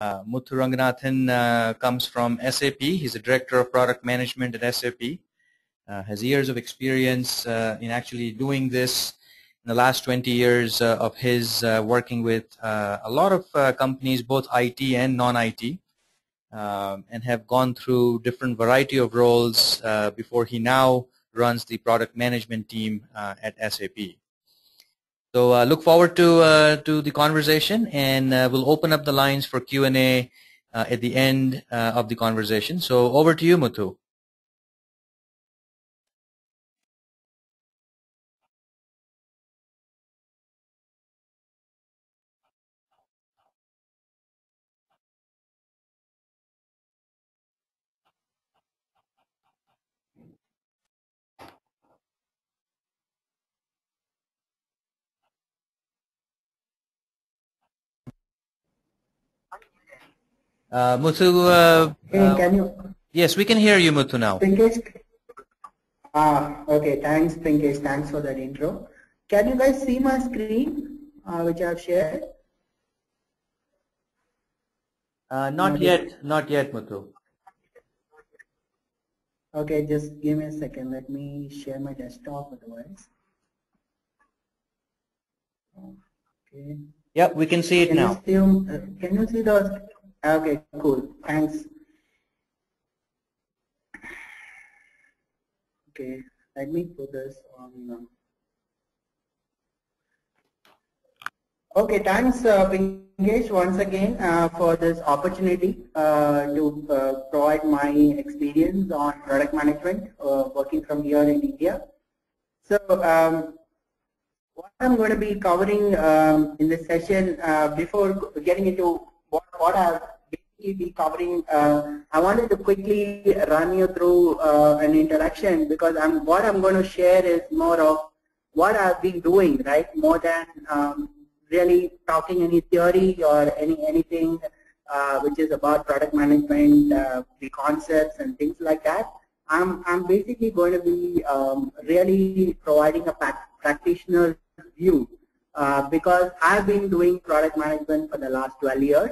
Muthu Ranganathan comes from SAP. He's a director of product management at SAP. Has years of experience in actually doing this. In the last 20 years of his working with a lot of companies, both IT and non-IT, and have gone through different variety of roles before he now runs the product management team at SAP. So look forward to the conversation, and we'll open up the lines for Q&A at the end of the conversation. So over to you, Muthu. Muthu, hey, can you? Yes, we can hear you, Muthu, now. Pinkesh? Okay, thanks, Pinkesh. Thanks for that intro. Can you guys see my screen, which I've shared? Not yet, Muthu. Okay, just give me a second. Let me share my desktop otherwise. Okay. Yep, we can see it now. Can you see those? Okay, cool. Thanks. Okay, let me put this on. Okay, thanks, Pinkesh, once again for this opportunity to provide my experience on product management working from here in India. So, what I'm going to be covering in this session, before getting into what I'll basically be covering, I wanted to quickly run you through an introduction, because what I'm going to share is more of what I've been doing, right? More than really talking any theory or anything which is about product management, the concepts and things like that. I'm basically going to be really providing a practitioner view because I've been doing product management for the last 12 years.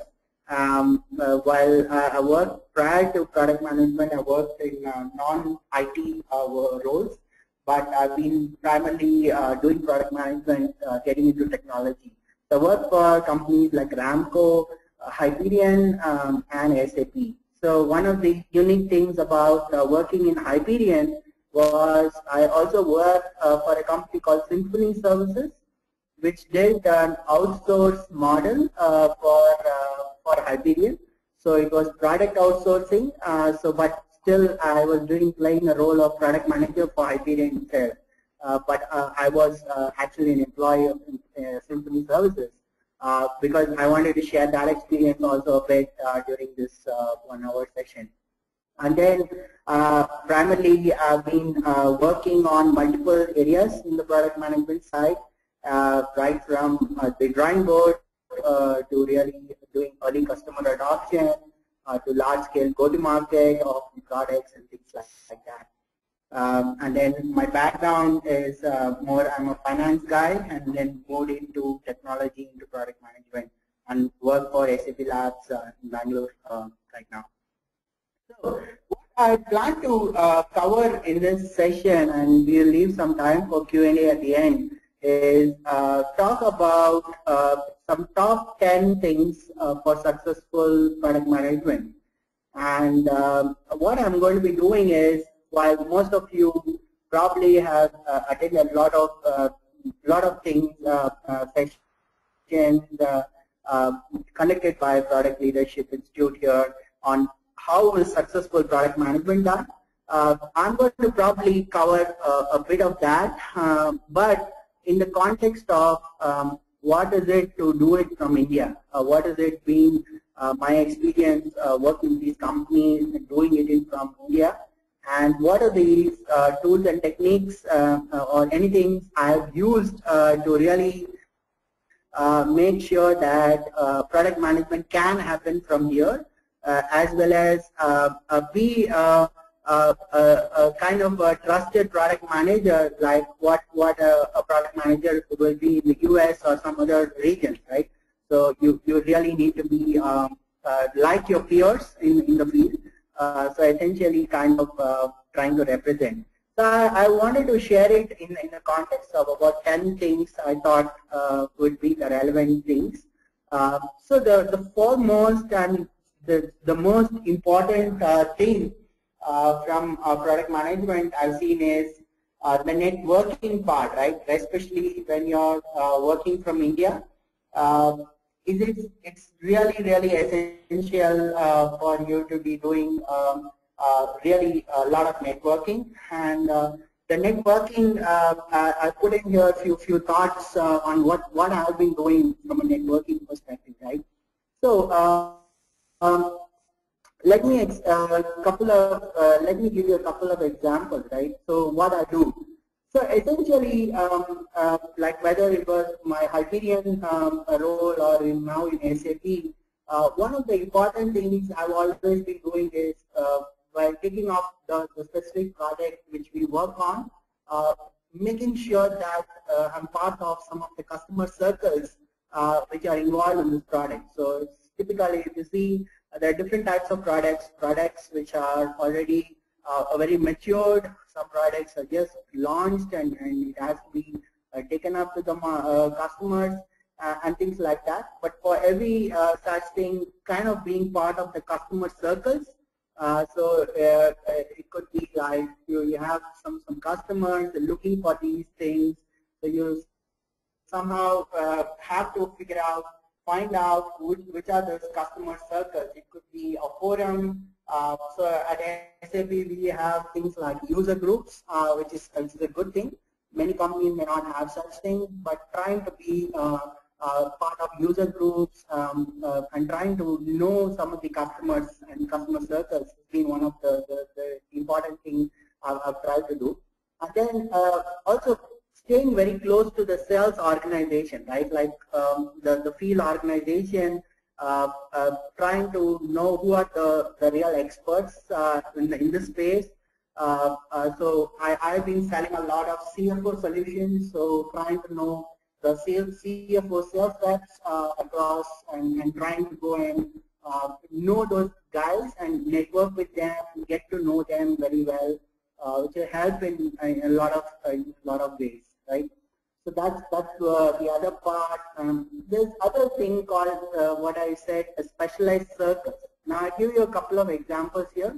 While I worked prior to product management, I worked in non-IT roles, but I've been primarily doing product management, getting into technology. So I work for companies like Ramco, Hyperion, and SAP. So one of the unique things about working in Hyperion was I also worked for a company called Symphony Services, which did an outsource model for Hyperion. So it was product outsourcing. But still I was playing a role of product manager for Hyperion itself. But I was actually an employee of Symphony Services because I wanted to share that experience also a bit during this 1 hour session. And then primarily I've been working on multiple areas in the product management side, right from the drawing board to really doing early customer adoption to large scale go-to-market of the products and things like that. And then my background is more, I'm a finance guy, and then moved into technology, into product management, and work for SAP Labs in Bangalore right now. So what I plan to cover in this session, and we'll leave some time for Q&A at the end, is talk about some top 10 things for successful product management. And what I'm going to be doing is, while most of you probably have attended a lot of things, sessions conducted by Product Leadership Institute here on how is successful product management done. I'm going to probably cover a bit of that, but in the context of what is it to do it from India? What has it been my experience working with these companies and doing it from India? And what are these tools and techniques or anything I've used to really make sure that product management can happen from here, as well as be a kind of a trusted product manager, like what a product manager will be in the US or some other regions, right? So you really need to be a like your peers in the field. So essentially kind of trying to represent. So I wanted to share it in the context of about 10 things I thought would be the relevant things. So the foremost and the most important thing from product management I've seen is the networking part, right? Especially when you're working from India. It's really essential for you to be doing really a lot of networking, and the networking I put in here a few thoughts on what I've been doing from a networking perspective, right? So let me give you a couple of examples, right? So what I do. So essentially, like whether it was my Hyperion role or now in SAP, one of the important things I've always been doing is while taking off the specific project which we work on, making sure that I'm part of some of the customer circles which are involved in this product. So it's typically, if you see, there are different types of products which are already very matured. Some products are just launched and it has to be taken up to the customers and things like that. But for every such thing, kind of being part of the customer circles. So it could be like you have some customers looking for these things. So you somehow have to find out which are those customer circles. It could be a forum. So at SAP we have things like user groups, which is a good thing. Many companies may not have such things, but trying to be part of user groups and trying to know some of the customers and customer circles has been one of the important things I've tried to do. And then also staying very close to the sales organization, right? Like the field organization, trying to know who are the real experts in this space. So I've been selling a lot of CFO solutions, so trying to know the CFO sales reps across and trying to go and know those guys and network with them, get to know them very well, which will help in a lot of ways, right? So that's the other part. There's other thing called what I said, a specialized circles. Now I'll give you a couple of examples here.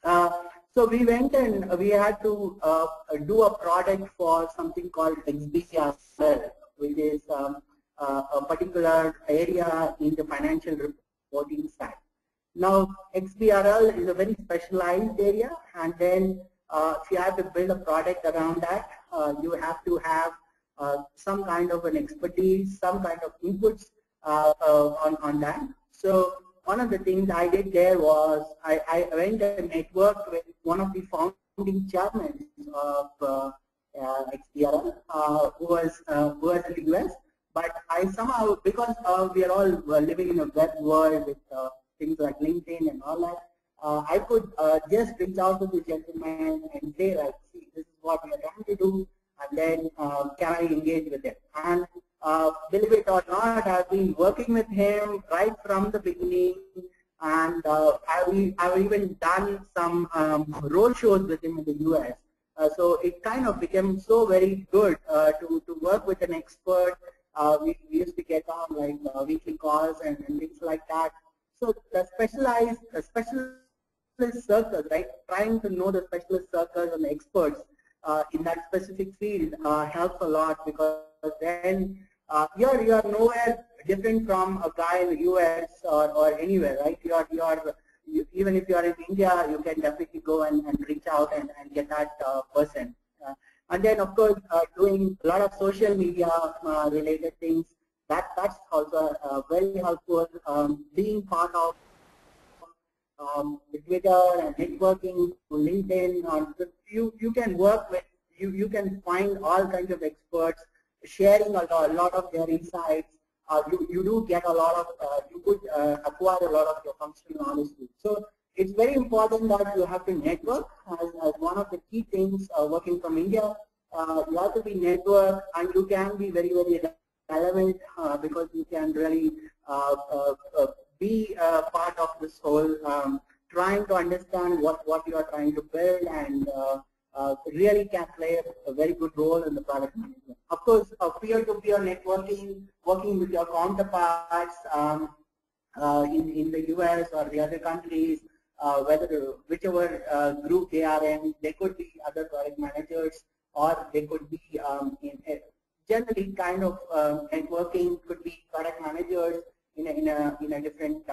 So we went and we had to do a product for something called XBRL, which is a particular area in the financial reporting side. Now XBRL is a very specialized area, and then if you have to build a product around that, you have to have some kind of an expertise, some kind of inputs on that. So one of the things I did there was I went and networked with one of the founding chairmen of XBRL, who was in the US. But I somehow, because we are all living in a web world with things like LinkedIn and all that, I could just reach out to the gentleman and say, like, see, this is what we are trying to do, and then can I engage with him? And believe it or not, I've been working with him right from the beginning, and I've even done some road shows with him in the US. So it kind of became so very good to work with an expert. We used to get on like weekly calls and things like that. So the specialized circles, right? Trying to know the specialist circles and the experts in that specific field helps a lot, because then you're nowhere different from a guy in the US or anywhere, right? Even if you are in India, you can definitely go and reach out and get that person. And then of course doing a lot of social media related things, that's also very helpful. Being part of Twitter and networking, LinkedIn, you can work with, you can find all kinds of experts sharing a lot of their insights. You do get a lot of, you could acquire a lot of your functional knowledge too. So it's very important that you have to network as one of the key things working from India. You have to be network, and you can be very relevant because you can really be part of this whole trying to understand what you are trying to build, and really can play a very good role in the product management. Of course, peer-to-peer networking, working with your counterparts in the US or the other countries, whichever group they are in, they could be other product managers, or they could be generally kind of networking could be product managers in a different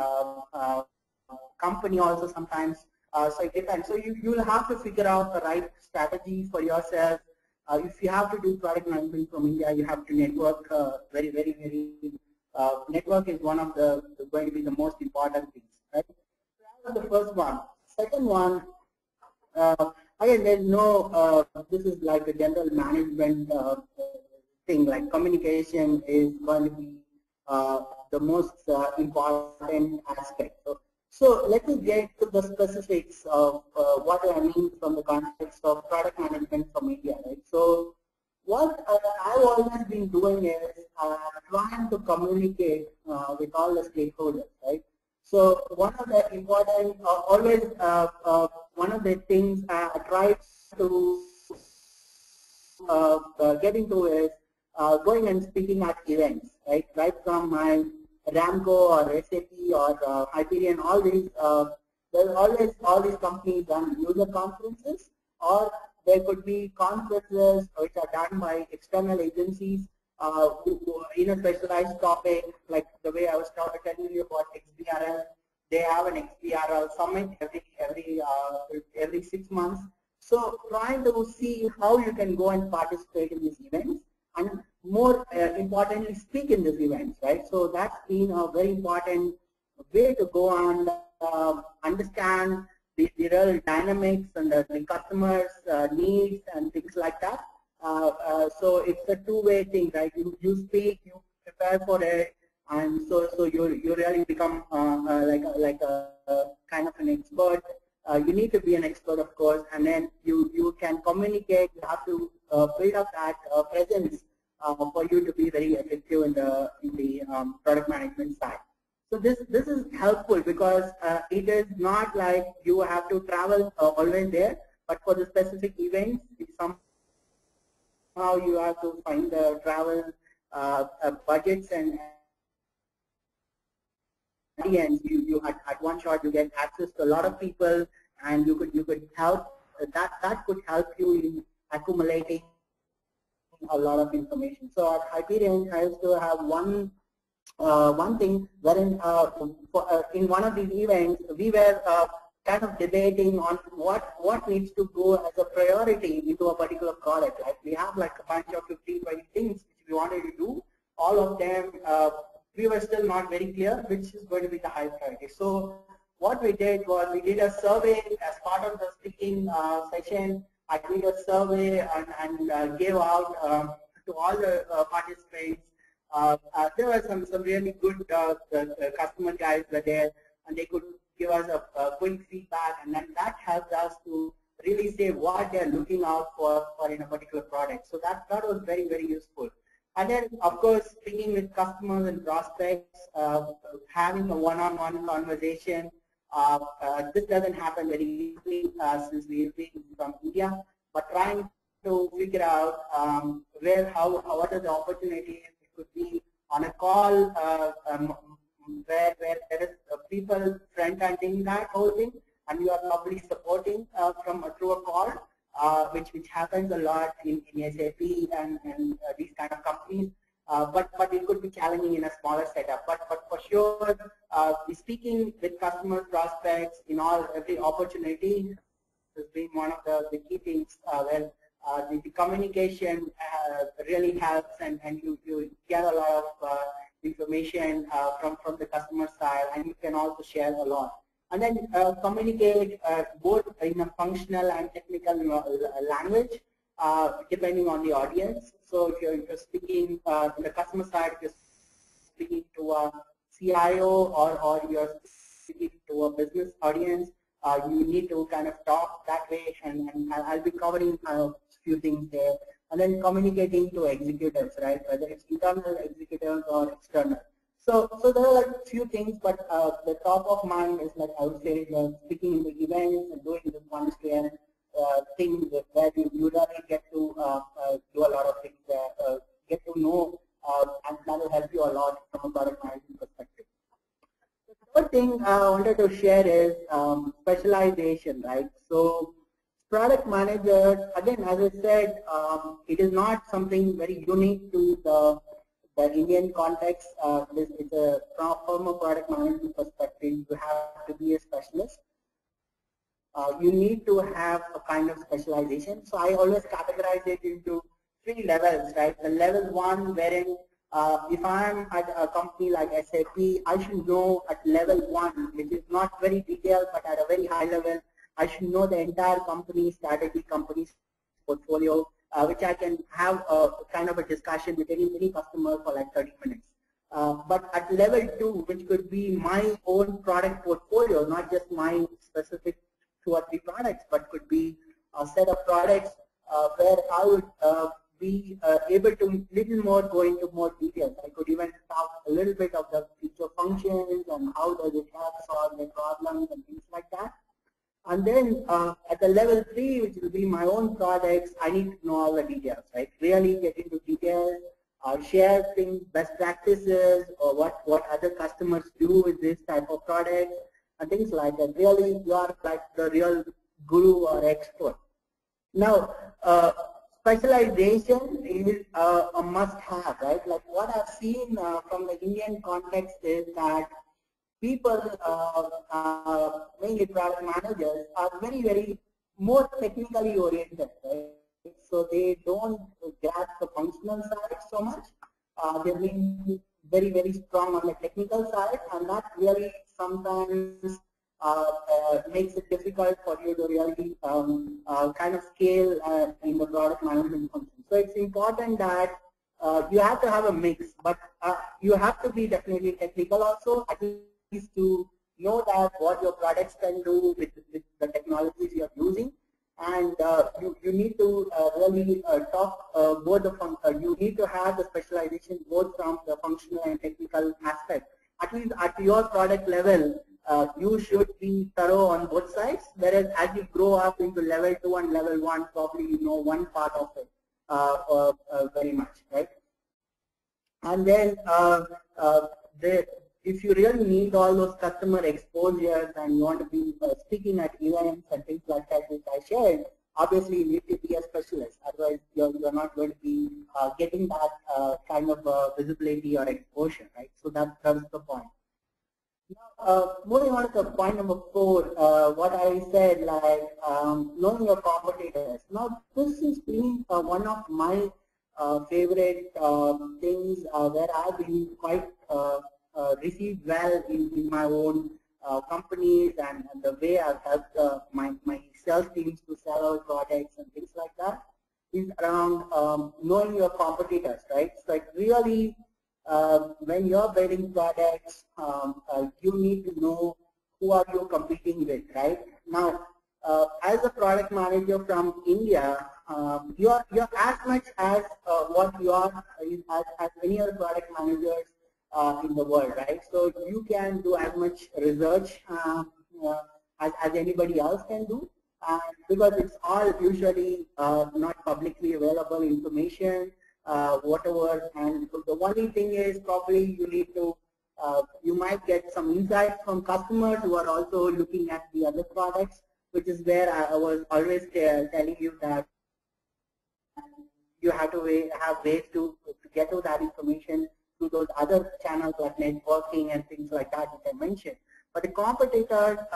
company also sometimes. So it depends. So you'll have to figure out the right strategy for yourself. If you have to do product management from India, you have to network very. Network is one of the going to be the most important things, right? That was the first one. Second one, again, there's no. This is like a general management thing. Like communication is going to be the most important aspect. So let me get to the specifics of what I mean from the context of product management from India, right? So what I've always been doing is trying to communicate with all the stakeholders, right? So one of the important, one of the things I try to get into is going and speaking at events, right? Right from my Ramco or SAP or Hyperion, all these, there's always all these companies run user conferences, or there could be conferences which are done by external agencies who in a specialized topic, like the way I was telling you about XBRL. They have an XBRL summit every 6 months. So trying to see how you can go and participate in these events, and more importantly, speak in these events, right? So that's been a very important way to go and understand the real dynamics and the customers' needs and things like that. So it's a two-way thing, right? You speak, you prepare for it, and so you really become like a kind of an expert. You need to be an expert, of course, and then you can communicate. You have to build up that presence for you to be very effective in the product management side. So this is helpful because it is not like you have to travel always there, but for the specific events, somehow you have to find the travel budgets and audience. You at one shot you get access to a lot of people, and you could help that could help you in accumulating a lot of information. So at Hyperion, I used to have one thing wherein in one of these events we were kind of debating on what needs to go as a priority into a particular product. Like we have like a bunch of 15, 20 things which we wanted to do. All of them we were still not very clear which is going to be the high priority. So what we did was we did a survey as part of the speaking session. I did a survey and gave out to all the participants. There were some really good customer guys were there, and they could give us a quick feedback, and then that helped us to really say what they're looking out for in a particular product. So that was very, very useful. And then, of course, speaking with customers and prospects, having a one-on-one conversation. This doesn't happen very easily since we've been from India, but trying to figure out what are the opportunities. It could be on a call where there is people front-ending that whole thing, and you are probably supporting through a call, which happens a lot in SAP and these kind of companies. But it could be challenging in a smaller setup. But for sure, speaking with customers, prospects in every opportunity has been one of the key things where the communication really helps, and you get a lot of information from the customer side, and you can also share a lot. And then communicate both in a functional and technical language, depending on the audience. So if you're speaking to the customer side, if you're speaking to a CIO or you're speaking to a business audience, you need to kind of talk that way, and I'll be covering a few things there. And then communicating to executives, right? Whether it's internal executives or external. So there are like few things, but the top of mind is like I would say speaking in the events and doing this one-to-one thing where you really get to do a lot of things, get to know, and that will help you a lot from a product management perspective. The third thing I wanted to share is specialization, right? So product managers, again, as I said, it is not something very unique to the Indian context. It's from a product management perspective, you have to be a specialist. You need to have a kind of specialization. So I always categorize it into 3 levels, right? The level 1, wherein if I'm at a company like SAP, I should know at level 1, which is not very detailed, but at a very high level, I should know the entire company strategy, company's portfolio, which I can have a kind of a discussion with any customer for like 30 minutes. But at level 2, which could be my own product portfolio, not just my specific 2 or 3 products, but could be a set of products where I would be able to little more go into more details. I could even talk a little bit of the feature functions and how does it help solve the problems and things like that. And then at the level 3, which will be my own products, I need to know all the details, right? Really get into details, share things, best practices, or what other customers do with this type of product, and things like that. Really, you are like the real guru or expert. Now, specialization is a must-have, right? Like what I've seen from the Indian context is that people, mainly product managers, are very more technically oriented, right? So they don't grasp the functional side so much. They're being very strong on the technical side, and that really sometimes makes it difficult for you to really kind of scale in the product management function. So it's important that you have to have a mix, but you have to be definitely technical also, at least to know that what your products can do with the technologies you're using. And you need to really talk both the you need to have the specialization both from the functional and technical aspect. At least at your product level, you should be thorough on both sides. Whereas as you grow up into level 2 and level 1, probably you know one part of it very much, right? And then if you really need all those customer exposures and you want to be speaking at events and things like that, which I shared, obviously you need to be a specialist. Otherwise, you're not going to be getting that kind of visibility or exposure, right? So that's the point. Now, moving on to point number 4, what I said, like knowing your competitors. Now, this has been one of my favorite things where I've been quite received well in my own companies, and the way I've helped my sales teams to sell our products and things like that is around knowing your competitors, right? So like really when you're building products, you need to know who are you competing with, right? Now, as a product manager from India, you're as much as what you are as any other product managers in the world, right? So you can do as much research as anybody else can do, because it's all usually not publicly available information, whatever. And the only thing is probably you need to, you might get some insights from customers who are also looking at the other products, which is where I was always telling you that you have to have ways to get to that information through those other channels like networking and things like that I mentioned. But the competitor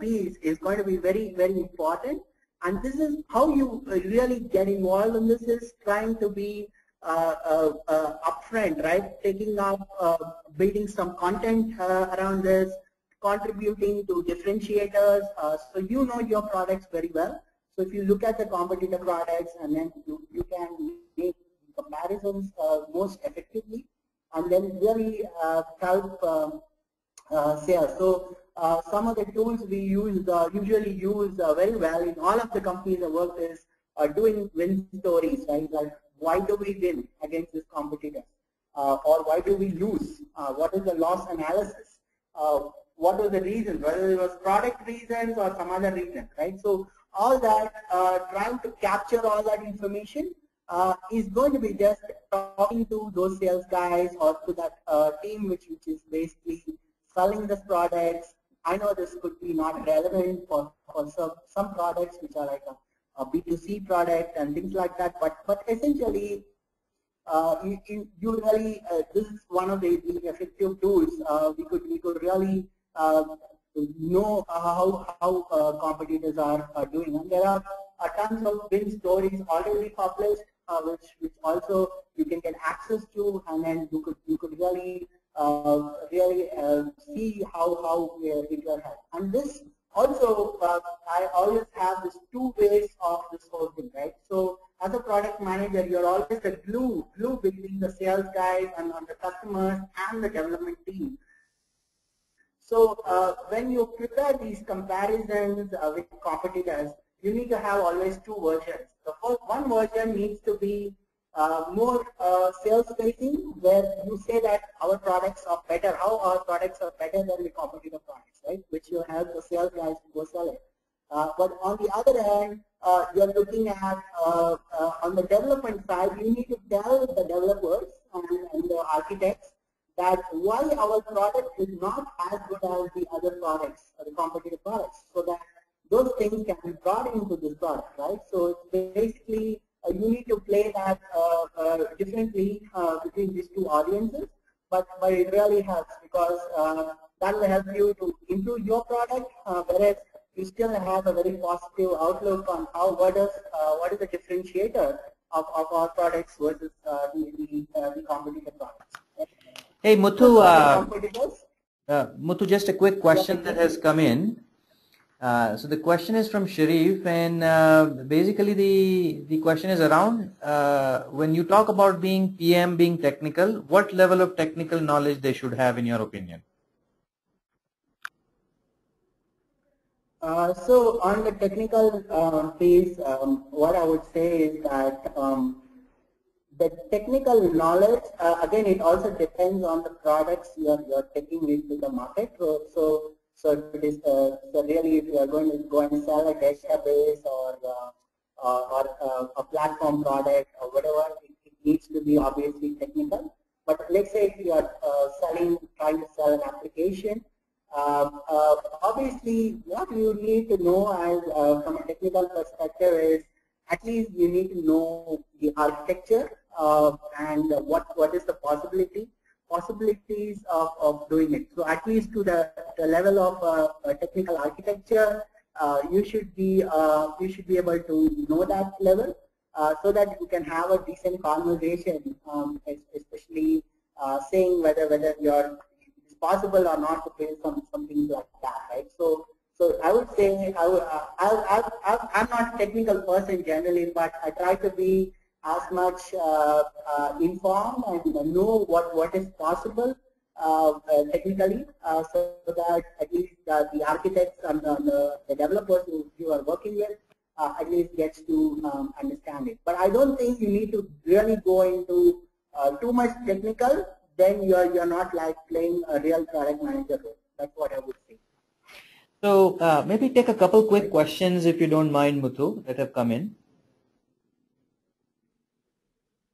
piece is going to be very important, and this is how you really get involved in this, is trying to be upfront, right? Taking up, building some content around this, contributing to differentiators, so you know your products very well. So if you look at the competitor products and then you can make comparisons most effectively, and then really help sales. So some of the tools we usually use very well in all of the companies I work is doing win stories, right? Like why do we win against this competitor? or why do we lose? What is the loss analysis? What was the reason, whether it was product reasons or some other reason, right? So all that, trying to capture all that information is going to be just talking to those sales guys or to that team which is basically selling this products. I know this could be not relevant for some products which are like a B2C product and things like that, but essentially you really, this is one of the effective tools. We could really know how competitors are doing, and there are tons of win stories already published, which also you can get access to, and then you could really see how it will help. And this also, I always have this two ways of this whole thing, right? So as a product manager, you're always the glue between the sales guys and the customers and the development team. So when you prepare these comparisons with competitors, you need to have always two versions. The first one version needs to be more sales facing, where you say that our products are better, how our products are better than the competitor products, right? Which you help the sales guys to go sell it. But on the other hand, you're looking at on the development side, you need to tell the developers and the architects that why our product is not as good as the other products, or the competitive products, so that those things can be brought into this product, right? So it's basically you need to play that differently between these two audiences, but it really helps because that will help you to improve your product, whereas you still have a very positive outlook on what is the differentiator of our products versus the competitive products. Hey Muthu, Muthu, just a quick question that has come in. So the question is from Sharif, and basically the question is around when you talk about being PM, being technical, what level of technical knowledge they should have in your opinion? So on the technical piece, what I would say is that the technical knowledge, again, it also depends on the products you're taking into the market. So if it is so really, if you are going to go and sell a database or a platform product or whatever, it needs to be obviously technical. But let's say if you are trying to sell an application, obviously what you need to know as from a technical perspective is at least you need to know the architecture and what is the possibilities of doing it. So at least to the level of technical architecture, you should be able to know that level so that you can have a decent conversation, especially saying whether it's possible or not to build something like that, right? So I would say I'm not a technical person generally, but I try to be as much informed and know what is possible technically, so that at least the architects and the developers who you are working with at least gets to understand it. But I don't think you need to really go into too much technical. Then you're not like playing a real product manager role. That's what I would say. So maybe take a couple quick questions if you don't mind, Muthu, that have come in.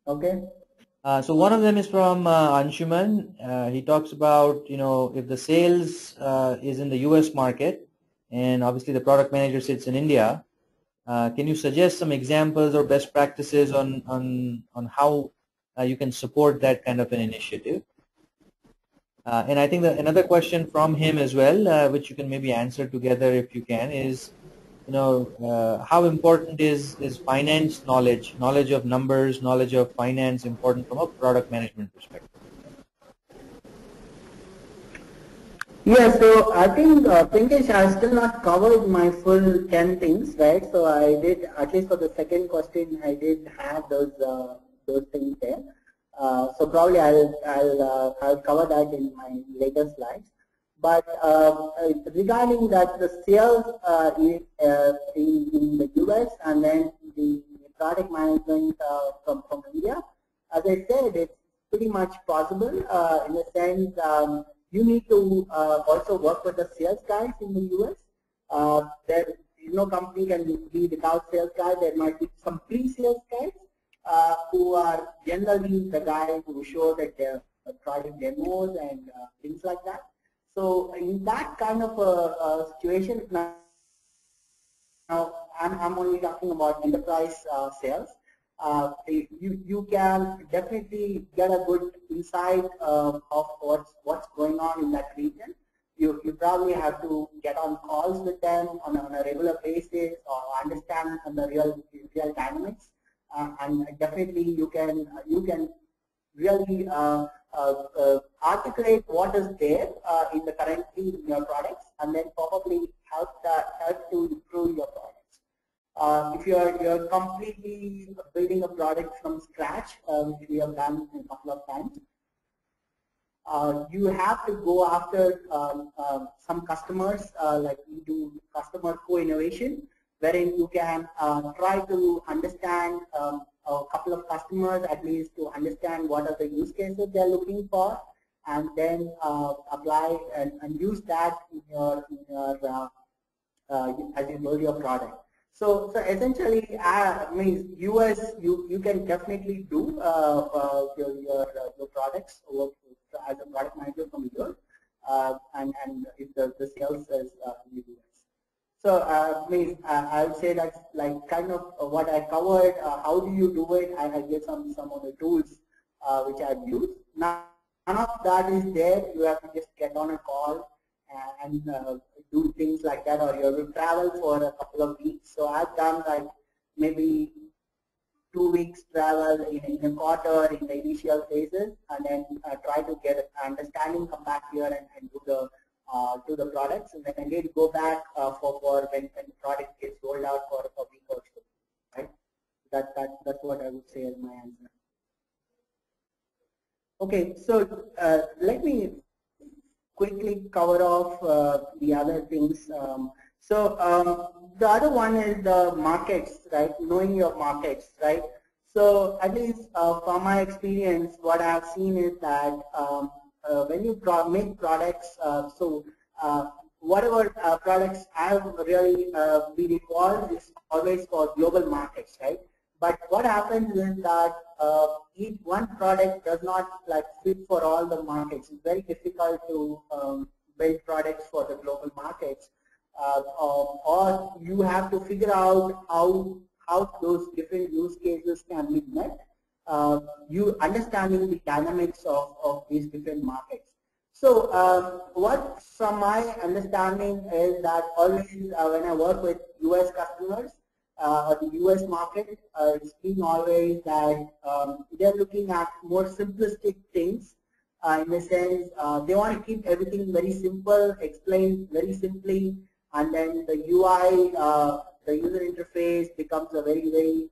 Okay. So one of them is from Anshuman. He talks about, if the sales is in the US market and obviously the product manager sits in India, can you suggest some examples or best practices on how you can support that kind of an initiative? And I think that another question from him as well, which you can maybe answer together if you can, is how important is finance knowledge of numbers, knowledge of finance important from a product management perspective? Yeah, so I think Pinkesh has still not covered my full 10 things, right? So I did, at least for the second question, I did have those things there. So probably I'll cover that in my later slides. But regarding that, the sales in the US and then the product management from India, as I said, pretty much possible in the sense you need to also work with the sales guys in the US. There is no company can be without sales guys. There might be some pre-sales guys who are generally the guys who show that they're product demos and things like that. So in that kind of a situation, now I'm only talking about enterprise sales. You can definitely get a good insight of what's going on in that region. You probably have to get on calls with them on a regular basis or understand the real dynamics. And definitely you can really articulate what is there in the currently in your products, and then probably help to improve your products. If you're completely building a product from scratch, which we have done a couple of times, you have to go after some customers, like we do customer co-innovation, wherein you can try to understand a couple of customers at least to understand what are the use cases they're looking for, and then apply and use that in your as you build your product. So essentially, means US you can definitely do your products as a product manager from here, and if the sales is in the US. So means I would say that's like kind of what I covered. How do you do it? I gave some of the tools which I've used. Now, none of that is there. You have to just get on a call and do things like that, or you have to travel for a couple of weeks. So I've done like maybe 2 weeks travel in a quarter in the initial phases, and then try to get an understanding, come back here and do the products, and then again go back for when the product gets rolled out for a week or so, right? That's what I would say as my answer. Okay, so let me quickly cover off the other things. The other one is the markets, right? Knowing your markets, right? So at least from my experience, what I have seen is that when you make products, whatever products have really been involved is always for global markets, right? But what happens is that each one product does not like fit for all the markets. It's very difficult to build products for the global markets, or you have to figure out how those different use cases can be met. You understanding the dynamics of these different markets. So what from my understanding is that always when I work with US customers or the US market, it's been always that they're looking at more simplistic things in the sense they want to keep everything very simple, explain very simply, and then the UI, the user interface becomes a very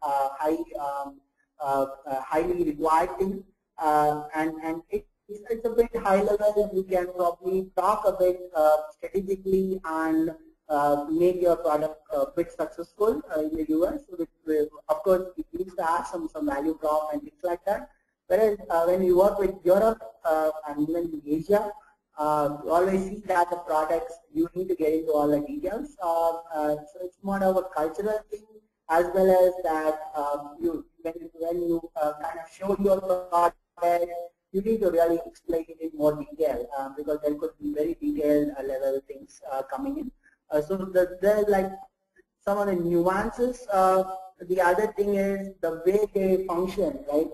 highly required thing, and it's a bit high level. You can probably talk a bit strategically and make your product a bit successful in the US. Of course, it needs to have some value prop and things like that. Whereas when you work with Europe and even Asia, you always see that the products, you need to get into all the details. So it's more of a cultural thing, as well as that when you kind of show your product, you need to really explain it in more detail because there could be very detailed level things coming in. So there's like some of the nuances. The other thing is the way they function, right?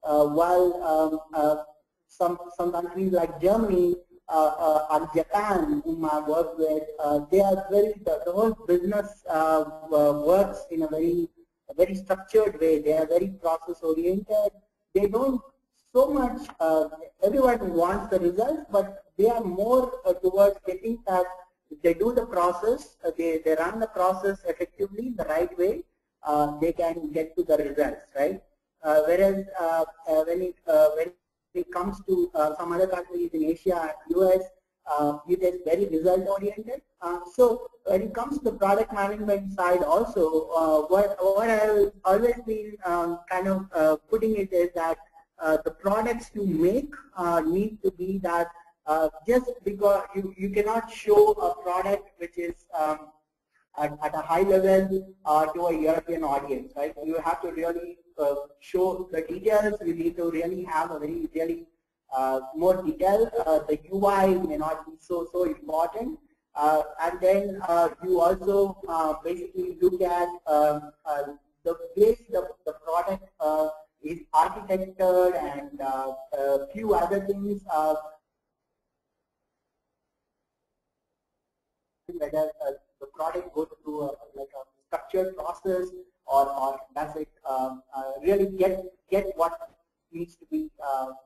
While some countries like Germany or Japan, whom I work with, they are the whole business works in a very structured way. They are very process oriented. They don't so much. Everyone wants the results, but they are more towards getting that. If they do the process, they run the process effectively the right way, they can get to the results, right? Whereas when it comes to some other countries in Asia, US, it is very result oriented. So when it comes to the product management side also, what I have always been kind of putting it is that the products you make need to be that just because you cannot show a product which is at a high level to a European audience, right? You have to really show the details. You need to really have a really more detail. The UI may not be so important. And then you also basically look at the way the product is architected and a few other things. Whether the product goes through like a structured process or does it really get what needs to be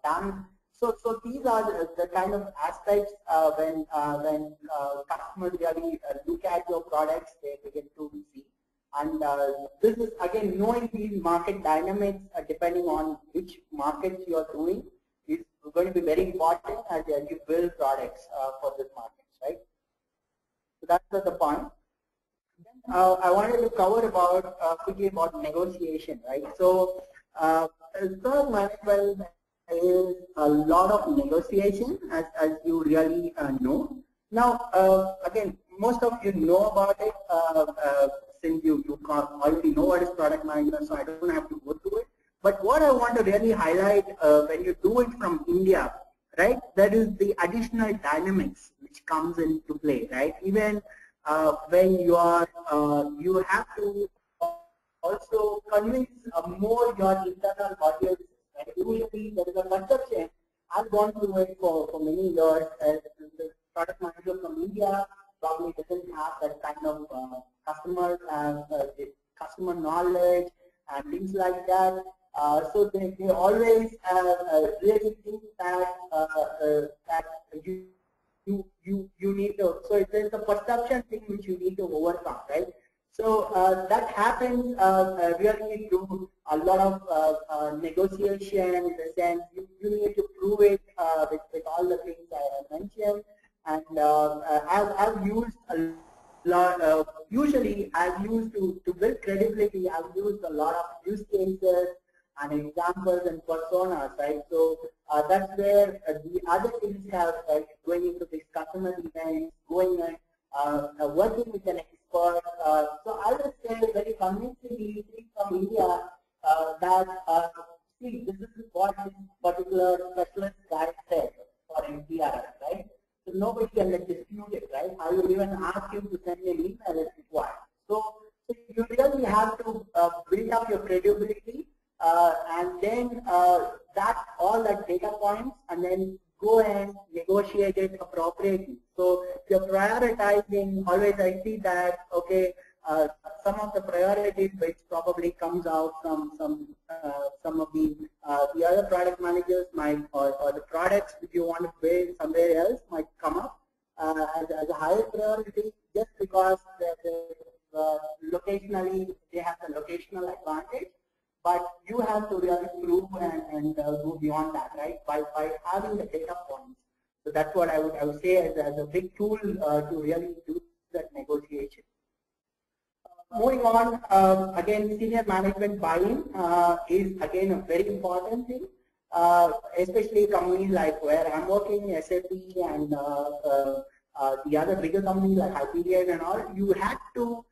done. So these are the kind of aspects when customers really look at your products, they get to see. And this is again knowing these market dynamics depending on which markets you are doing is going to be very important as you build products for this markets, right? So that's the point. Then I wanted to cover about quickly about negotiation, right? So product management is a lot of negotiation, as you really know. Now, again, most of you know about it since you already know what is product management, so I don't have to go through it. But what I want to really highlight when you do it from India, right, that is the additional dynamics which comes into play, right? Even when you are, you have to also convince more your internal audience. Right? Usually there is a perception. I've gone through it for many years as the product manager from India probably doesn't have that kind of customer knowledge and things like that. So they always really think that that you need to. So it's a perception thing which you need to overcome, right? So that happens really through a lot of negotiation in the sense you need to prove it with all the things I mentioned. And I've used a lot, usually I've used to build credibility, I've used a lot of use cases and examples and personas, right? So that's where the other things have, like going into these customer events, going and working with an expert. So I would say very convincingly from India that see, this is what this particular specialist guy said for NPR, right? So nobody can dispute it, right? I will even ask you to send me an email if required. So you really have to build up your credibility and then that all that data points and then go and negotiate it appropriately. So if you're prioritizing, always I see that, okay, some of the priorities which probably comes out from some of the other product managers might, or the products which you want to build somewhere else might come up as a higher priority just because locationally they have the locational advantage. But you have to really prove and go beyond that, right? By having the data points. So that's what I would say as a big tool to really do that negotiation. Moving on, again, senior management buy-in is again a very important thing, especially companies like where I'm working, SAP and the other bigger companies like Hyperion and all. You have to.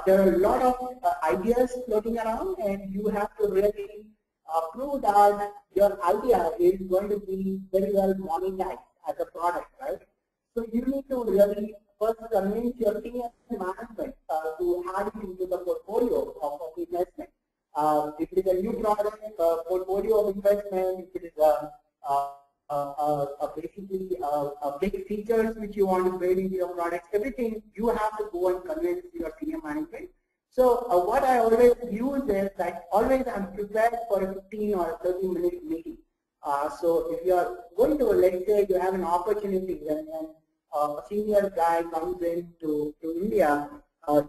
There are a lot of ideas floating around, and you have to really prove that your idea is going to be very well monetized as a product, right? So you need to really first convince your senior management to add it into the portfolio of investment. If it is a new product, portfolio of investment, if it is basically big features which you want to build into your products, everything you have to go and convince your senior management. So what I always use is that always I'm prepared for a 15 or 30-minute meeting. So if you are going to, let's say you have an opportunity and a senior guy comes in to India,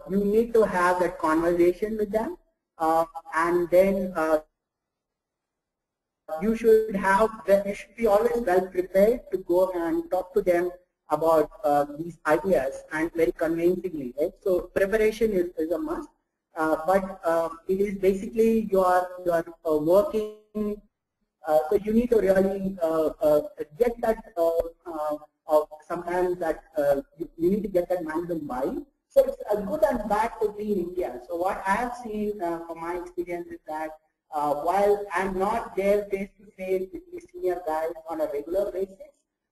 you need to have that conversation with them and then you should be always well prepared to go and talk to them about these ideas and very convincingly, right? So preparation is a must, but it is basically you are working So you need to really get that, sometimes that you need to get that management buy-in. So it's a good and bad to be in India. So what I have seen from my experience is that while I'm not there face to face with the senior guys on a regular basis,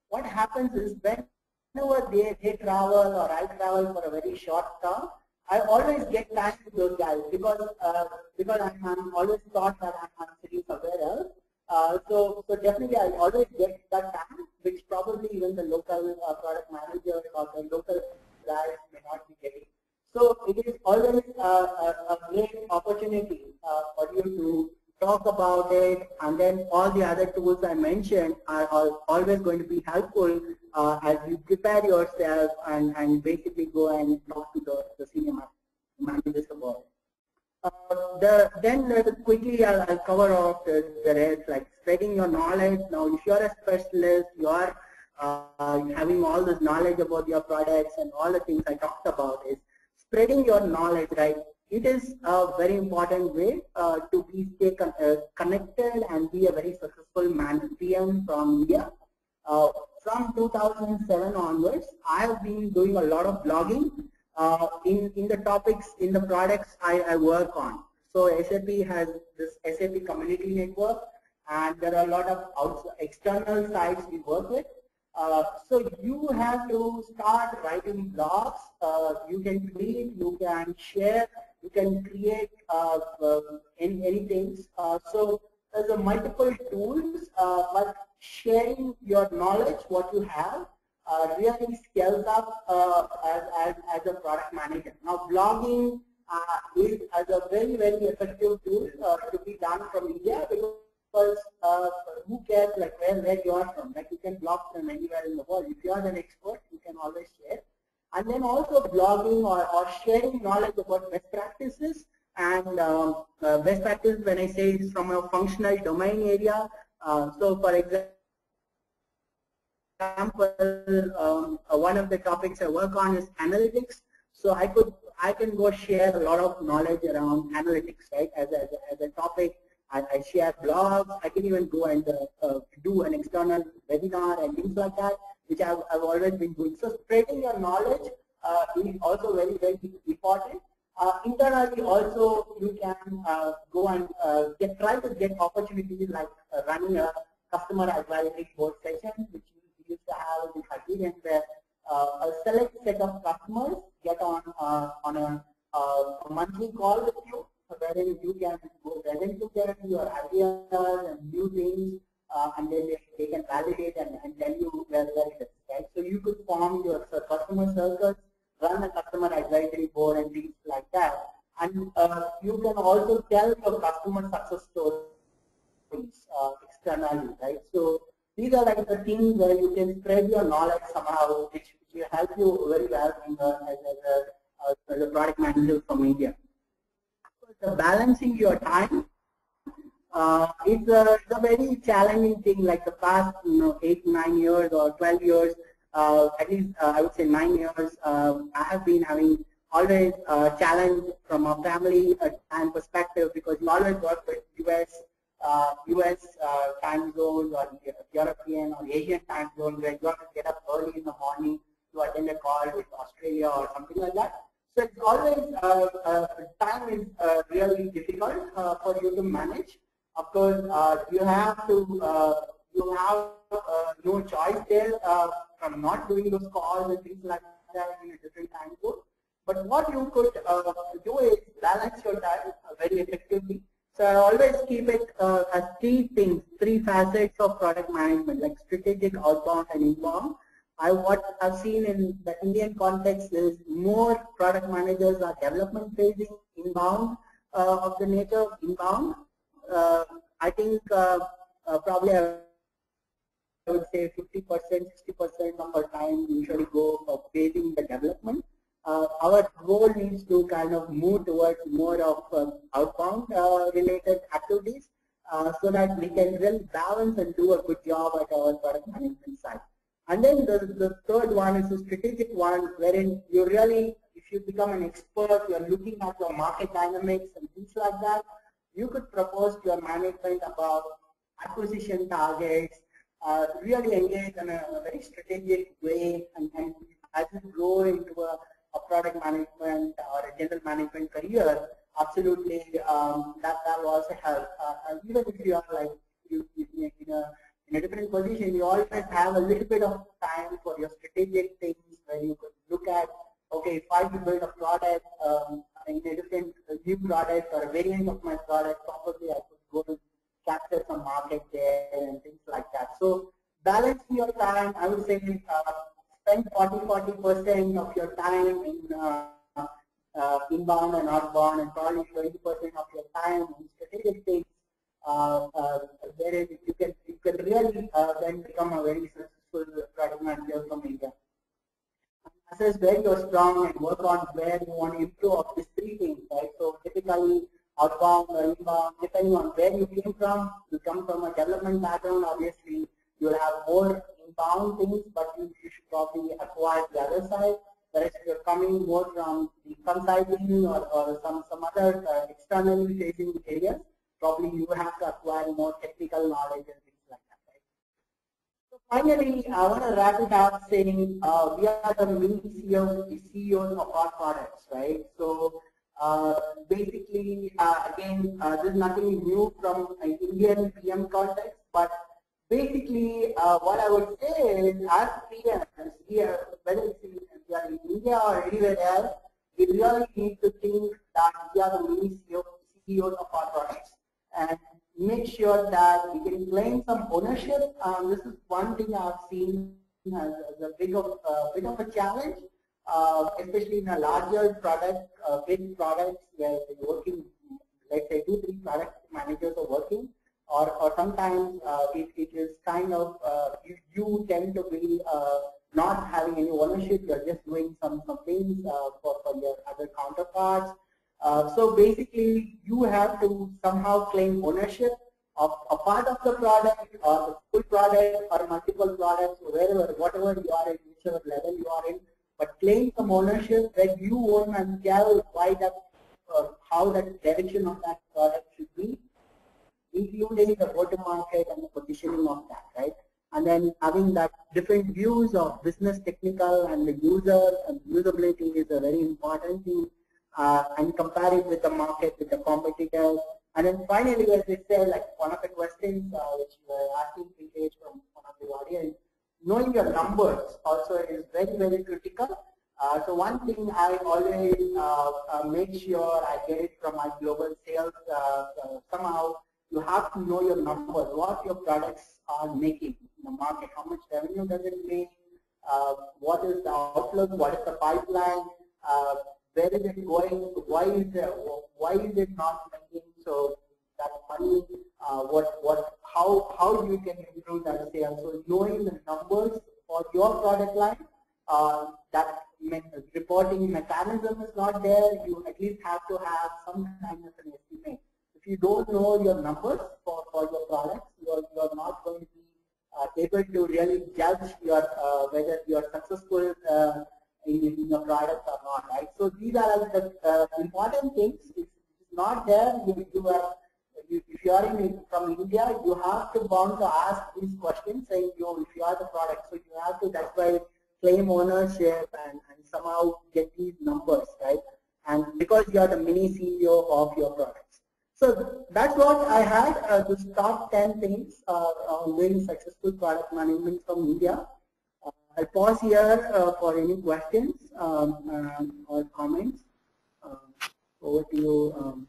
what happens is whenever they travel or I travel for a very short term, I always get time with those guys because I'm always thought that I'm sitting somewhere else. So definitely I always get that time, which probably even the local product manager or the local guys may not be getting. So it is always a great opportunity for you to talk about it, and then all the other tools I mentioned are always going to be helpful as you prepare yourself and basically go and talk to the senior managers about it. Then quickly I'll cover off the rest, like spreading your knowledge. Now, if you're a specialist, you are having all this knowledge about your products and all the things I talked about is spreading your knowledge, right? It is a very important way to stay connected and be a very successful PM from India. From 2007 onwards, I have been doing a lot of blogging in the topics, in the products I work on. So SAP has this SAP community network, and there are a lot of external sites we work with. So you have to start writing blogs. You can tweet, you can share, you can create anything. So there's a multiple tools, but sharing your knowledge, what you have, really scales up as a product manager. Now, blogging is as a very, very effective tool to be done from India, because who cares like where you are from? Like you can blog from anywhere in the world. If you are an expert, you can always share. And then also blogging or sharing knowledge about best practices. And best practices, when I say, is from a functional domain area. So for example, one of the topics I work on is analytics. So I can go share a lot of knowledge around analytics, right? As a topic, I share blogs. I can even go and do an external webinar and things like that, which I've always been doing. So spreading your knowledge is also very, very important. Internally also, you can go and try to get opportunities like running a customer advisory board session, which we used to have in Hygiene, where a select set of customers get on a monthly call with you, wherein you can go present to them your ideas and new things, and then they can validate and tell you where it is, right? So you could form your customer circles, run a customer advisory board and things like that. And you can also tell your customer success stories externally, right? So these are like the things where you can spread your knowledge somehow, which will help you very well as a product manager from India. So balancing your time, it's a very challenging thing. Like the past 8, 9 years or 12 years, at least I would say 9 years, I have been having always challenge from a family time perspective, because you always work with US time zones or European or Asian time zones, where you have to get up early in the morning to attend a call with Australia or something like that. So it's always time is really difficult for you to manage. Of course, you have no choice there from not doing those calls and things like that in a different time zone. But what you could do is balance your time very effectively. So I always keep it as three facets of product management, like strategic, outbound, and inbound. What I've seen in the Indian context is more product managers are development facing, inbound of the nature of inbound. I think probably I would say 50%, 60% of our time usually go for facing the development. Our goal needs to kind of move towards more of outbound related activities so that we can really balance and do a good job at our product management side. And then the third one is the strategic one, wherein you really, if you become an expert, you're looking at your market dynamics and things like that, you could propose to your management about acquisition targets, really engage in a very strategic way, and as you grow into a product management or a general management career, absolutely that will also help. Even if you are like in a different position, you always have a little bit of time for your strategic things where you could look at, okay, if I build a product in a different new product or a variant of my product, probably I could go to capture some market there and things like that. So balancing your time, I would say spend 40% of your time in inbound and outbound, and probably 20% of your time in strategic things, where you can really then become a very successful product manager from India. Assess where you're strong and work on where you want to improve of these three things, right? So typically outbound or inbound, depending on where you came from. You come from a development background, obviously you'll have more inbound things, but you should probably acquire the other side. Whereas if you're coming more from the consulting or some other externally facing areas, probably you have to acquire more technical knowledge and things like that, right? So finally, I want to wrap it up saying we are the mini CEOs of our products, right? So basically, again, there's nothing new from an Indian PM context, but basically, what I would say is, as PMs, whether it's in India or anywhere else, we really need to think that we are the mini CEOs of our products, and make sure that we can claim some ownership. This is one thing I've seen as a bit of a challenge, especially in a larger product, big products where you're working, let's say 2-3 product managers are working, or sometimes it is kind of you tend to be not having any ownership. You're just doing some things for your other counterparts. So basically, you have to somehow claim ownership of a part of the product, or the full product, or multiple products, wherever, whatever you are in, whichever level you are in, but claim some ownership that you own and tell why that, how that direction of that product should be, including the go-to-market and the positioning of that, right? And then having that different views of business technical and the user and usability is a very important thing, and compare it with the market, with the competitors. And then finally, as I said, like one of the questions which you were asking Pritesh from one of the audience, knowing your numbers also is very, very critical. So one thing I always make sure I get it from my global sales, somehow you have to know your numbers, what your products are making in the market, how much revenue does it make, what is the outlook, what is the pipeline, where is it going, why is it not making, so that money, how you can improve that sales. So knowing the numbers for your product line, that reporting mechanism is not there, you at least have to have some kind of an estimate. If you don't know your numbers for your products, you're not going to be able to really judge your whether you're successful in your product or not, right? So these are the important things. If it's not there, if you are from India, you have to bound to ask these questions, saying, if you are the product, so you have to, that's why claim ownership and somehow get these numbers, right? And because you are the mini CEO of your products. So that's what I had, this top 10 things on doing successful product management from India. I'll pause here for any questions or comments. Over to you,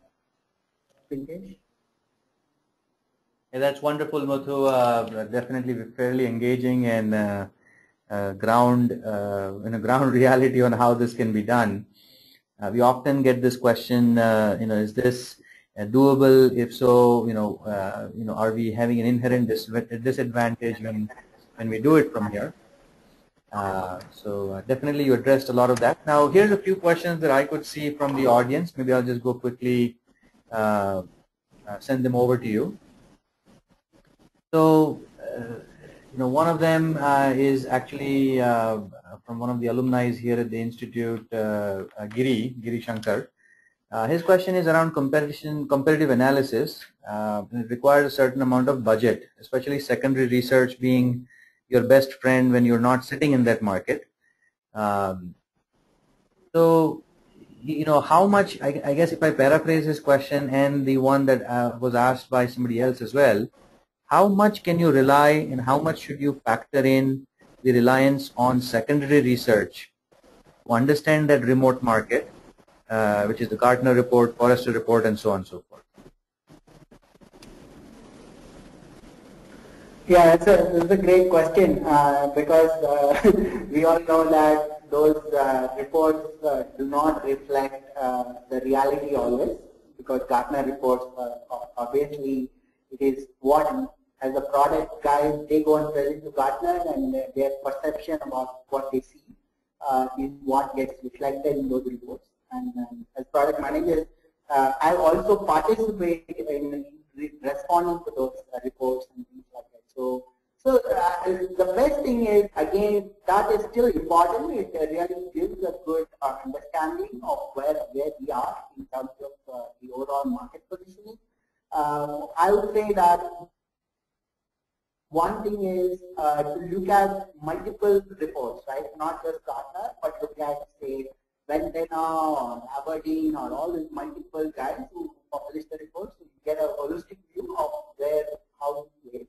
Pinkesh. Yeah, that's wonderful, Muthu. Definitely fairly engaging and ground reality on how this can be done. We often get this question, is this doable? If so, are we having an inherent disadvantage when we do it from here? So definitely you addressed a lot of that. Now here's a few questions that I could see from the audience. Maybe I'll just go quickly send them over to you. So one of them is actually from one of the alumni here at the Institute, Giri Shankar. His question is around competitive analysis. It requires a certain amount of budget, especially secondary research being your best friend when you're not sitting in that market. Um, so, how much, I guess if I paraphrase his question and the one that was asked by somebody else as well, how much can you rely and how much should you factor in the reliance on secondary research to understand that remote market, which is the Gartner report, Forrester report, and so on and so forth? Yeah, that's a great question because we all know that those reports do not reflect the reality always, because Gartner reports obviously it is what, as a product guys, they go and present to Gartner, and their perception about what they see is what gets reflected in those reports. And as product managers, I also participate in responding to those reports and things like that. So the best thing is, again, that is still important. It really gives a good understanding of where we are in terms of the overall market positioning. I would say that one thing is to look at multiple reports, right? Not just Gartner, but look at, say, Ventana or Aberdeen or all these multiple guys who publish the reports, so you get a holistic view of how it is.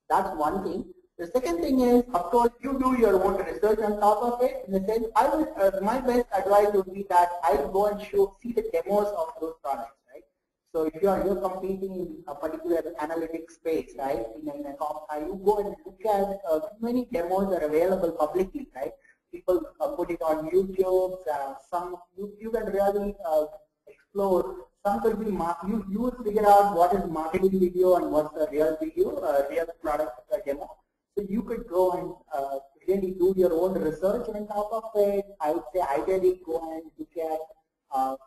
That's one thing. The second thing is, of course, you do your own research on top of it. In the sense, I would, my best advice would be that I would go and see the demos of those products, right? So if you're competing in a particular analytics space, right, you go and look at many demos are available publicly, right? People put it on YouTube. Some you can really explore. Some could be you will figure out what is marketing video and what's the real video, real product demo. So you could go and really do your own research on top of it. I would say ideally go and look at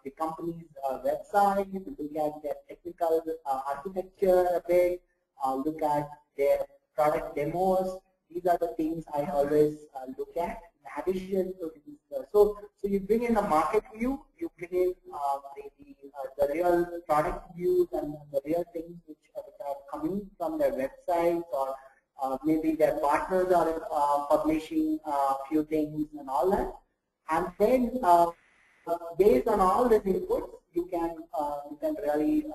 the company's website, look at their technical architecture a bit, look at their product demos. These are the things I always look at. In addition to these, so you bring in a market view, you bring in the real product views and the real things which are coming from their websites, or maybe their partners are publishing a few things and all that. And then based on all these inputs, you can really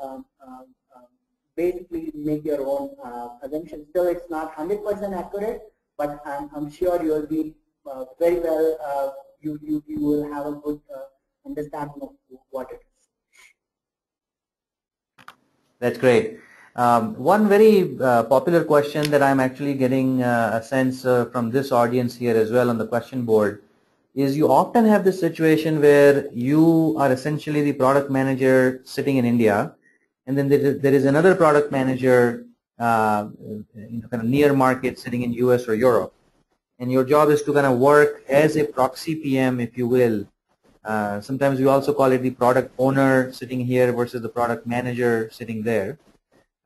basically make your own assumptions. Still, it's not 100% accurate, but I'm sure you will be very well. You will have a good understanding of what it is. That's great. One very popular question that I'm actually getting a sense from this audience here as well on the question board is, you often have this situation where you are essentially the product manager sitting in India, and then there is another product manager kind of near market sitting in US or Europe, and your job is to kind of work as a proxy PM, if you will. Sometimes we also call it the product owner sitting here versus the product manager sitting there.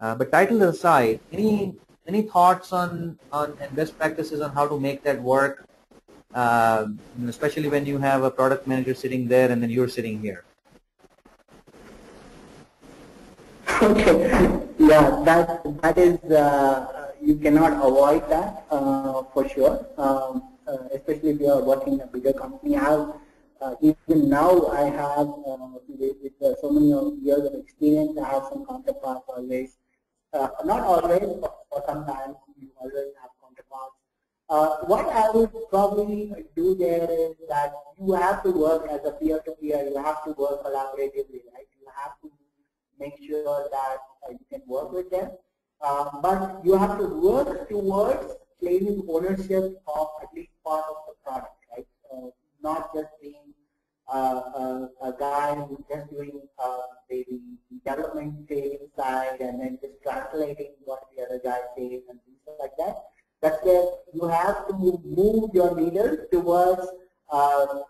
But title aside, any thoughts on and best practices on how to make that work, especially when you have a product manager sitting there and then you're sitting here? Okay, yeah, that is you cannot avoid that for sure. Especially if you are working in a bigger company. Even now, I have with so many years of experience, I have some counterparts always. Not always, but for sometimes you always have counterparts. What I would probably do there is that you have to work as a peer-to-peer. You have to work collaboratively, right? You have to make sure that you can work with them. But you have to work towards claiming ownership of at least part of the product, right? Not just being a guy who's just doing the development phase side and then just translating what the other guy says and things like that. That's where you have to move your leader towards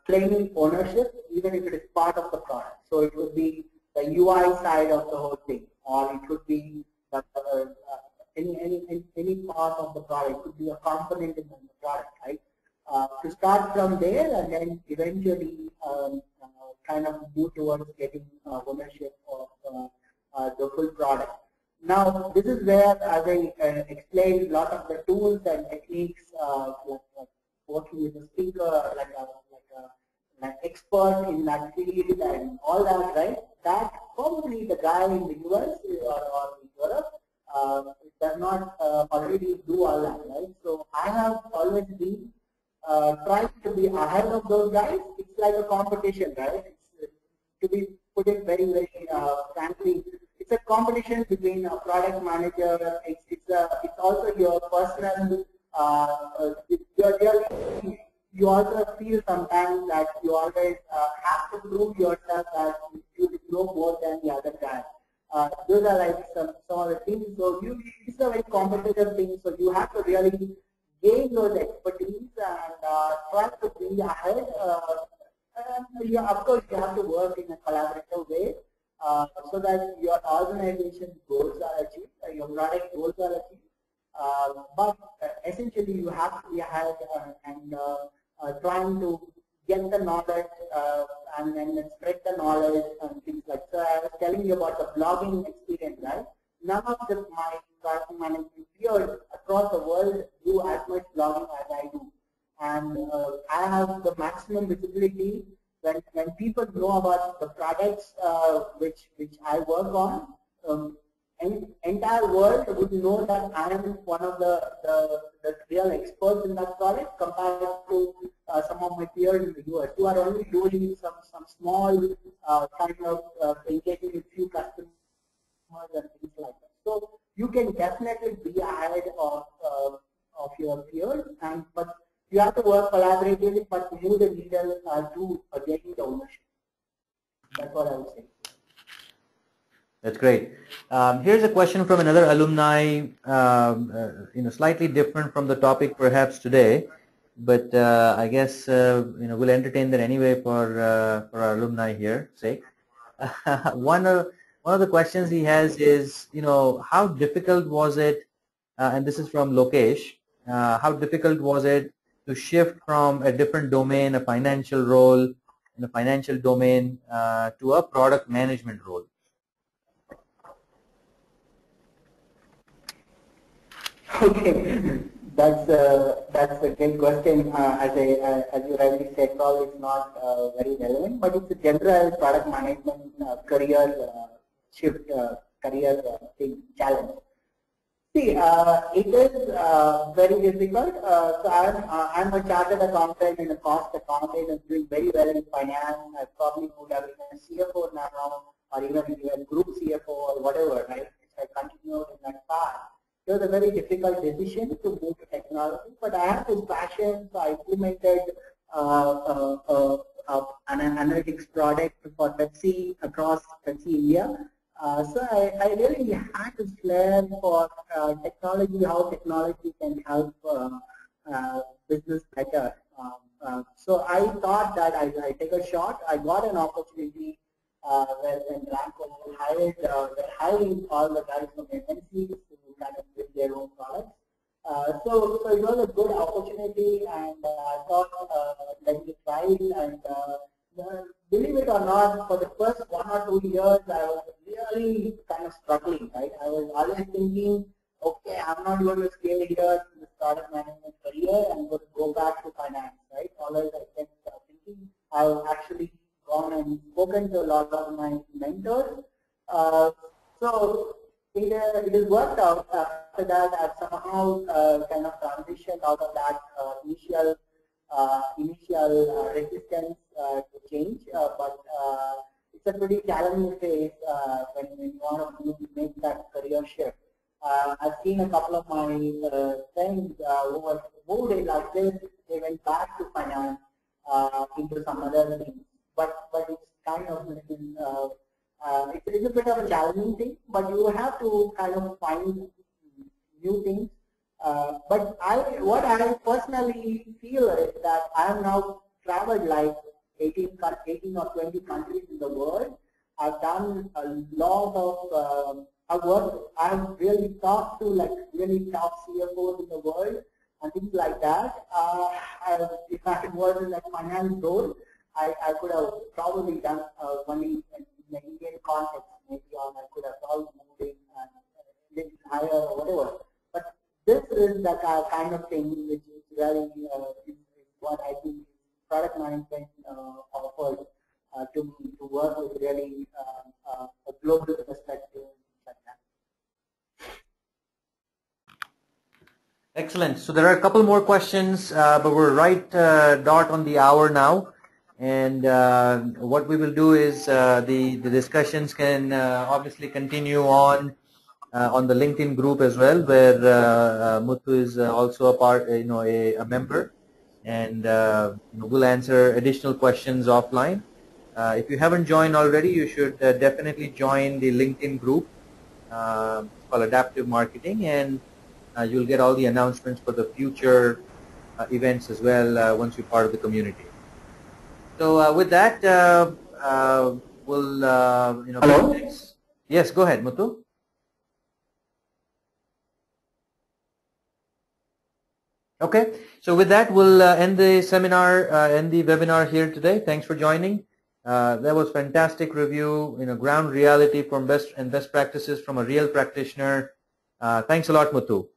claiming ownership, even if it is part of the product. So it would be the UI side of the whole thing, or it could be any part of the product. It could be a component in the product, right? To start from there and then eventually kind kind of move towards getting ownership of the full product. Now, this is where, as I explained, a lot of the tools and techniques, like working with a speaker, like expert in that field and all that, right? That probably the guy in the US or in Europe does not already do all that, right? So I have always been trying to be ahead of those guys. It's like a competition, right? It's, to be put it very, very frankly, it's a competition between a product manager. It's also your personal. You also feel sometimes that you always have to prove yourself that you know more than the other guy. Those are like some of the things. So it's a very competitive thing. So you have to really gain those expertise and try to be ahead. Of course, you have to work in a collaborative way so that your organization goals are achieved, your product goals are achieved. But essentially, you have to be ahead and trying to get the knowledge and then spread the knowledge and things like that. So I was telling you about the blogging experience, right? None of my product management peers across the world do as much blogging as I do. And I have the maximum visibility when people know about the products which I work on. Entire world would know that I am one of the real experts in that product compared to some of my peers in the US who are only doing some small kind of engaging with few customers and things like that. So you can definitely be ahead of your peers, but you have to work collaboratively, but move the needle to getting the ownership. That's what I would say. That's great. Here's a question from another alumni, slightly different from the topic perhaps today, but I guess we'll entertain that anyway for our alumni here sake. One of the questions he has is, how difficult was it, and this is from Lokesh, how difficult was it to shift from a different domain, a financial role in a financial domain, to a product management role? Okay, that's a great question. As you rightly said, probably it's not very relevant, but it's a general product management career shift, career challenge. See, it is very difficult. So I'm a chartered accountant and a cost accountant and doing very well in finance. I probably would have been a CFO now, or even group CFO or whatever, right? If I continued in that path. It was a very difficult decision to move to technology, but I have this passion, so I implemented an analytics product for Pepsi across Pepsi India. So I really had this flair for technology, how technology can help business better. So I thought that I take a shot. I got an opportunity where when Ramco were hiring all the guys from MNCs to kind of build their own products. So it was a good opportunity, and I thought let me try it. And believe it or not, for the first 1 or 2 years, I was really kind of struggling. Right, I was always thinking, okay, I'm not going to scale here in the product management career. I'm going to go back to finance. Right, always I kept thinking. I've actually gone and spoken to a lot of my mentors. So it has worked out. After that, I've somehow kind of transitioned out of that initial resistance to change. But it's a pretty challenging phase when you want to make that career shift. I've seen a couple of my friends who were moved in like this. They went back to finance into some other things. But it's kind of it's a bit of a challenging thing, but you have to kind of find new things. But what I personally feel is that I have now traveled like 18 or 20 countries in the world. I've done a lot of I've really talked to like really top CFOs in the world and things like that. If I was in a finance role, I could have probably done only in the Indian context, maybe on I could have probably moved in little higher or whatever. But this is the kind of thing which is really is what I think product management offers to me, to work with really a global perspective like that. Excellent. So there are a couple more questions, but we're right dot on the hour now. And what we will do is the discussions can obviously continue on the LinkedIn group as well, where Muthu is also a part, a member, and we'll answer additional questions offline. If you haven't joined already, you should definitely join the LinkedIn group. It's called Adaptive Marketing, and you'll get all the announcements for the future events as well once you're part of the community. So with that, we'll Hello? next. Yes, go ahead, Muthu. Okay, so with that, we'll end the seminar, end the webinar here today. Thanks for joining. That was fantastic review, ground reality from best practices from a real practitioner. Thanks a lot, Muthu.